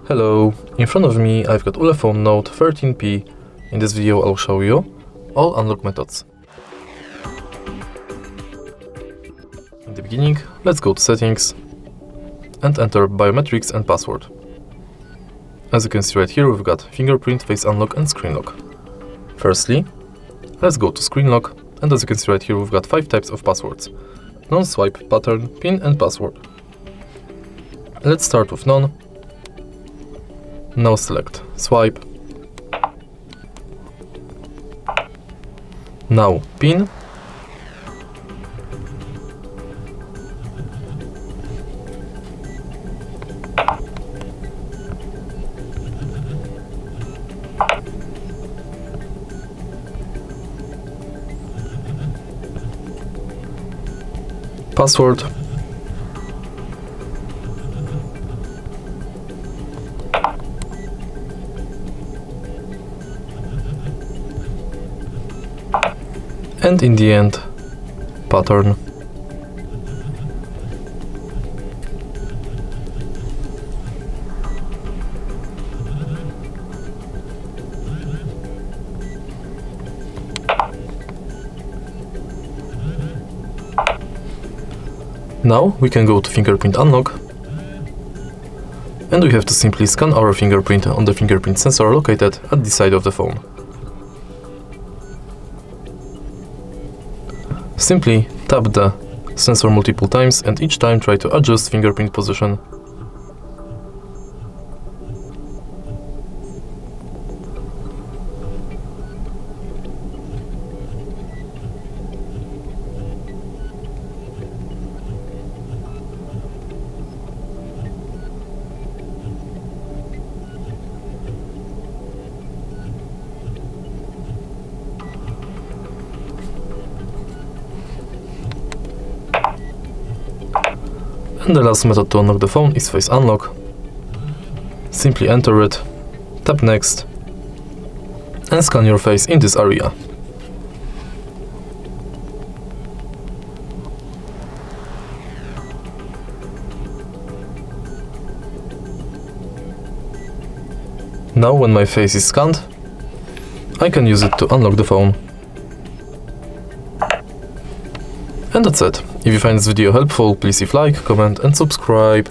Hello, in front of me I've got ULEFONE Note 13P. In this video I'll show you all unlock methods. In the beginning, let's go to settings and enter biometrics and password. As you can see right here, we've got fingerprint, face unlock and screen lock. Firstly, let's go to screen lock, and as you can see right here, we've got 5 types of passwords: non-swipe, pattern, pin and password. Let's start with none. Now select swipe. Now pin. Password. And in the end, pattern. Now we can go to fingerprint unlock, and we have to simply scan our fingerprint on the fingerprint sensor located at the side of the phone. Simply tap the sensor multiple times and each time try to adjust fingerprint position. And the last method to unlock the phone is face unlock. Simply enter it, tap next, and scan your face in this area. Now when my face is scanned, I can use it to unlock the phone. And that's it. If you find this video helpful, please leave like, comment and subscribe.